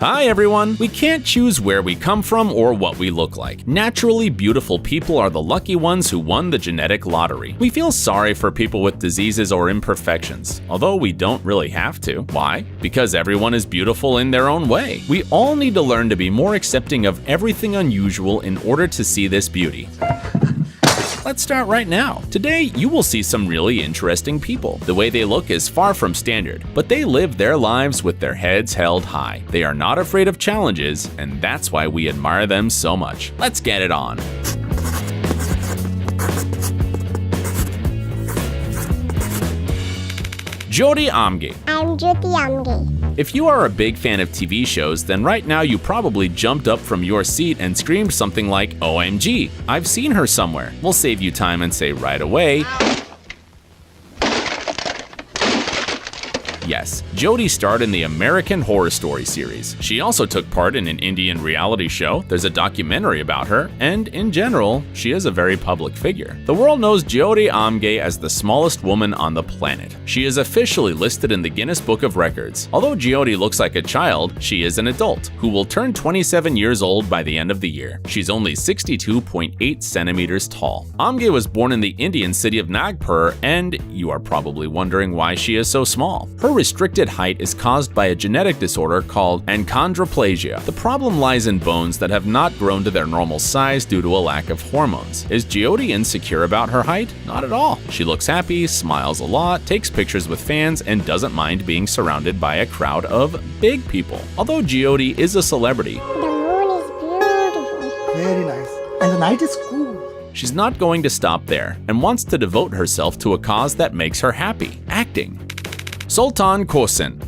Hi everyone! We can't choose where we come from or what we look like. Naturally beautiful people are the lucky ones who won the genetic lottery. We feel sorry for people with diseases or imperfections, although we don't really have to. Why? Because everyone is beautiful in their own way. We all need to learn to be more accepting of everything unusual in order to see this beauty. Let's start right now. Today, you will see some really interesting people. The way they look is far from standard, but they live their lives with their heads held high. They are not afraid of challenges, and that's why we admire them so much. Let's get it on. Jyoti Amge. I'm Jyoti Amge. If you are a big fan of TV shows, then right now you probably jumped up from your seat and screamed something like, OMG, I've seen her somewhere. We'll save you time and say right away, yes, Jyoti starred in the American Horror Story series. She also took part in an Indian reality show, there's a documentary about her, and in general, she is a very public figure. The world knows Jyoti Amge as the smallest woman on the planet. She is officially listed in the Guinness Book of Records. Although Jyoti looks like a child, she is an adult, who will turn 27 years old by the end of the year. She's only 62.8 centimeters tall. Amge was born in the Indian city of Nagpur, and you are probably wondering why she is so small. Her restricted height is caused by a genetic disorder called achondroplasia. The problem lies in bones that have not grown to their normal size due to a lack of hormones. Is Jyoti insecure about her height? Not at all. She looks happy, smiles a lot, takes pictures with fans, and doesn't mind being surrounded by a crowd of big people. Although Jyoti is a celebrity, The moon is beautiful. Very nice. And the night is cool. she's not going to stop there and wants to devote herself to a cause that makes her happy: acting. Sultan Kosen.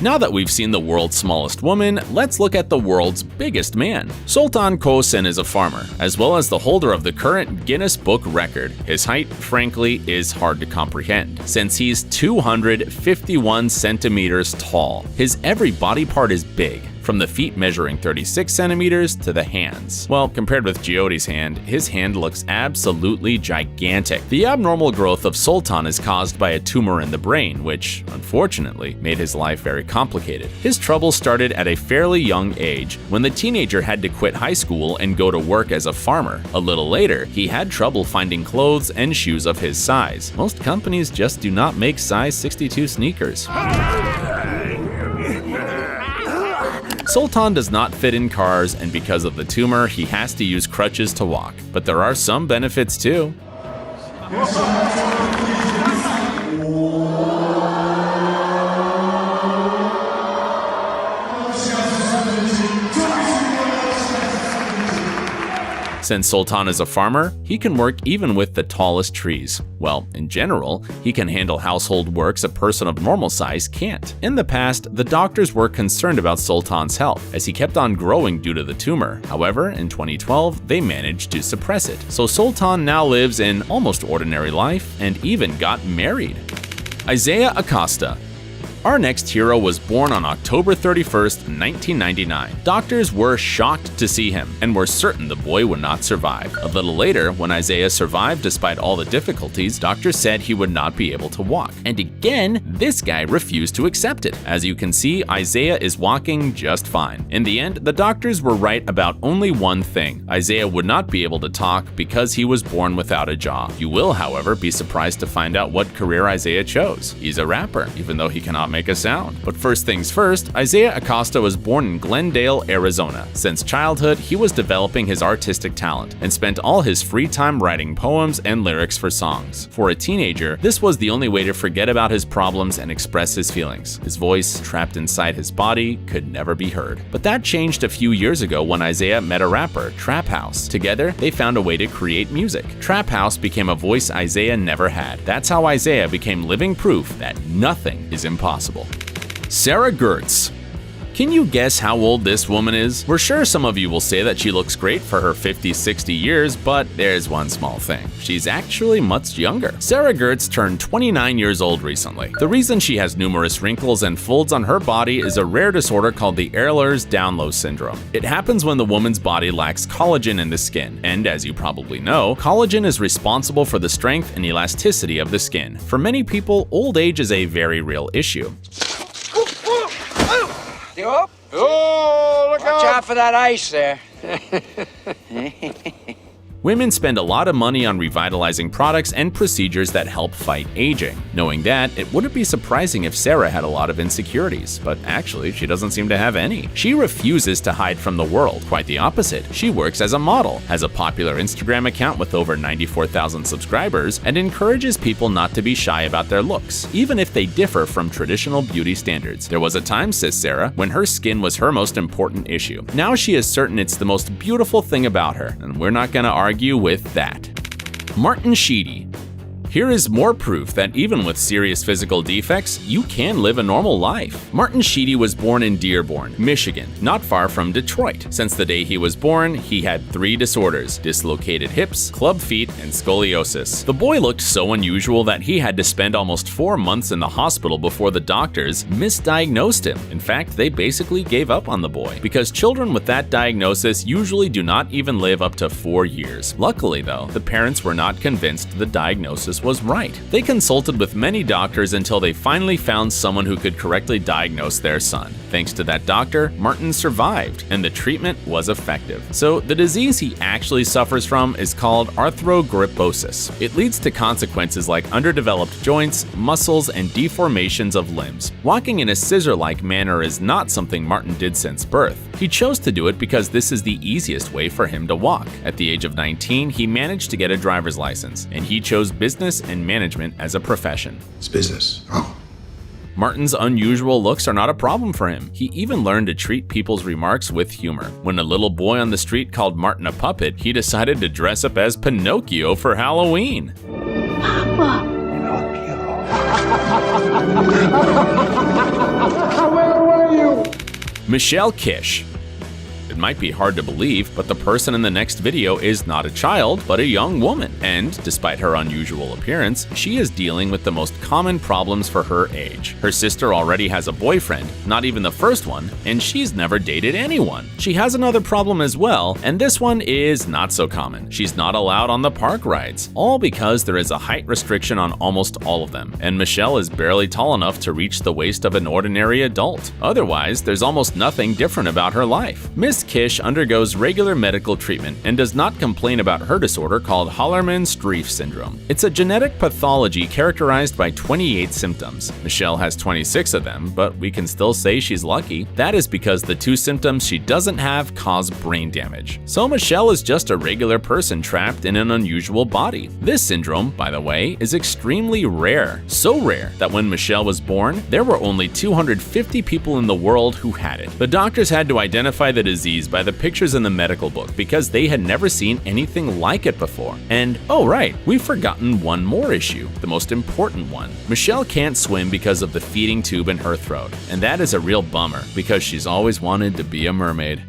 Now that we've seen the world's smallest woman, let's look at the world's biggest man. Sultan Kosen is a farmer, as well as the holder of the current Guinness Book record. His height, frankly, is hard to comprehend, since he's 251 centimeters tall. His every body part is big, from the feet measuring 36 centimeters to the hands. Well, compared with Jyoti's hand, his hand looks absolutely gigantic. The abnormal growth of Sultan is caused by a tumor in the brain, which, unfortunately, made his life very complicated. His trouble started at a fairly young age, when the teenager had to quit high school and go to work as a farmer. A little later, he had trouble finding clothes and shoes of his size. Most companies just do not make size 62 sneakers. Sultan does not fit in cars, and because of the tumor, he has to use crutches to walk. But there are some benefits too. Since Sultan is a farmer, he can work even with the tallest trees. Well, in general, he can handle household works a person of normal size can't. In the past, the doctors were concerned about Sultan's health, as he kept on growing due to the tumor. However, in 2012, they managed to suppress it. So Sultan now lives an almost ordinary life and even got married. Isaiah Acosta. Our next hero was born on October 31st, 1999. Doctors were shocked to see him and were certain the boy would not survive. A little later, when Isaiah survived despite all the difficulties, doctors said he would not be able to walk. And again, this guy refused to accept it. As you can see, Isaiah is walking just fine. In the end, the doctors were right about only one thing: Isaiah would not be able to talk because he was born without a jaw. You will, however, be surprised to find out what career Isaiah chose. He's a rapper, even though he cannot make a sound. But first things first, Isaiah Acosta was born in Glendale, Arizona. Since childhood, he was developing his artistic talent and spent all his free time writing poems and lyrics for songs. For a teenager, this was the only way to forget about his problems and express his feelings. His voice, trapped inside his body, could never be heard. But that changed a few years ago when Isaiah met a rapper, Trap House. Together, they found a way to create music. Trap House became a voice Isaiah never had. That's how Isaiah became living proof that nothing is impossible. Sarah Gertz. Can you guess how old this woman is? We're sure some of you will say that she looks great for her 50-60 years, but there's one small thing. She's actually much younger. Sarah Gertz turned 29 years old recently. The reason she has numerous wrinkles and folds on her body is a rare disorder called the Ehlers-Danlos syndrome. It happens when the woman's body lacks collagen in the skin, and as you probably know, collagen is responsible for the strength and elasticity of the skin. For many people, old age is a very real issue. half of that ice there. Women spend a lot of money on revitalizing products and procedures that help fight aging. Knowing that, it wouldn't be surprising if Sarah had a lot of insecurities, but actually, she doesn't seem to have any. She refuses to hide from the world, quite the opposite. She works as a model, has a popular Instagram account with over 94,000 subscribers, and encourages people not to be shy about their looks, even if they differ from traditional beauty standards. There was a time, says Sarah, when her skin was her most important issue. Now she is certain it's the most beautiful thing about her, and we're not gonna argue with that. Martin Sheedy. Here is more proof that even with serious physical defects, you can live a normal life. Martin Sheedy was born in Dearborn, Michigan, not far from Detroit. Since the day he was born, he had 3 disorders: dislocated hips, club feet, and scoliosis. The boy looked so unusual that he had to spend almost 4 months in the hospital before the doctors misdiagnosed him. In fact, they basically gave up on the boy, because children with that diagnosis usually do not even live up to 4 years. Luckily though, the parents were not convinced the diagnosis was right. They consulted with many doctors until they finally found someone who could correctly diagnose their son. Thanks to that doctor, Martin survived, and the treatment was effective. So the disease he actually suffers from is called arthrogryposis. It leads to consequences like underdeveloped joints, muscles, and deformations of limbs. Walking in a scissor-like manner is not something Martin did since birth. He chose to do it because this is the easiest way for him to walk. At the age of 19, he managed to get a driver's license, and he chose business and management as a profession. It's business. Oh. Martin's unusual looks are not a problem for him. He even learned to treat people's remarks with humor. When a little boy on the street called Martin a puppet, he decided to dress up as Pinocchio for Halloween. Papa. Where were you? Michelle Kish. It might be hard to believe, but the person in the next video is not a child, but a young woman. And despite her unusual appearance, she is dealing with the most common problems for her age. Her sister already has a boyfriend, not even the first one, and she's never dated anyone. She has another problem as well, and this one is not so common. She's not allowed on the park rides, all because there is a height restriction on almost all of them, and Michelle is barely tall enough to reach the waist of an ordinary adult. Otherwise, there's almost nothing different about her life. Miss Kish undergoes regular medical treatment and does not complain about her disorder called Hallermann-Streiff syndrome. It's a genetic pathology characterized by 28 symptoms. Michelle has 26 of them, but we can still say she's lucky. That is because the 2 symptoms she doesn't have cause brain damage. So Michelle is just a regular person trapped in an unusual body. This syndrome, by the way, is extremely rare. So rare that when Michelle was born, there were only 250 people in the world who had it. The doctors had to identify the disease by the pictures in the medical book because they had never seen anything like it before. And oh right, we've forgotten one more issue, the most important one. Michelle can't swim because of the feeding tube in her throat, and that is a real bummer because she's always wanted to be a mermaid.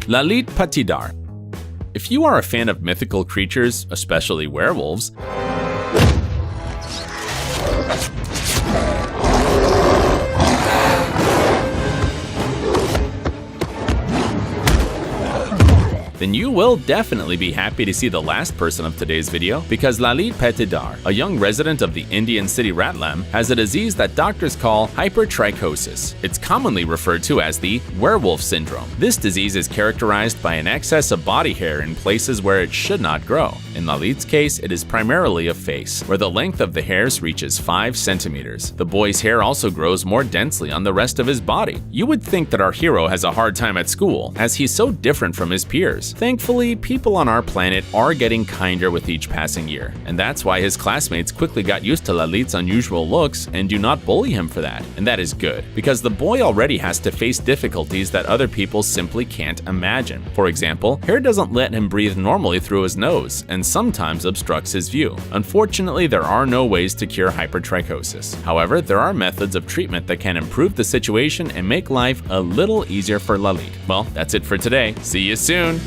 Lalit Patidar. If you are a fan of mythical creatures, especially werewolves, then you will definitely be happy to see the last person of today's video, because Lalit Patidar, a young resident of the Indian city Ratlam, has a disease that doctors call hypertrichosis. It's commonly referred to as the werewolf syndrome. This disease is characterized by an excess of body hair in places where it should not grow. In Lalit's case, it is primarily a face, where the length of the hairs reaches 5 centimeters. The boy's hair also grows more densely on the rest of his body. You would think that our hero has a hard time at school, as he's so different from his peers. Thankfully, people on our planet are getting kinder with each passing year, and that's why his classmates quickly got used to Lalit's unusual looks and do not bully him for that. And that is good, because the boy already has to face difficulties that other people simply can't imagine. For example, hair doesn't let him breathe normally through his nose, and sometimes obstructs his view. Unfortunately, there are no ways to cure hypertrichosis. However, there are methods of treatment that can improve the situation and make life a little easier for Lalit. Well, that's it for today. See you soon!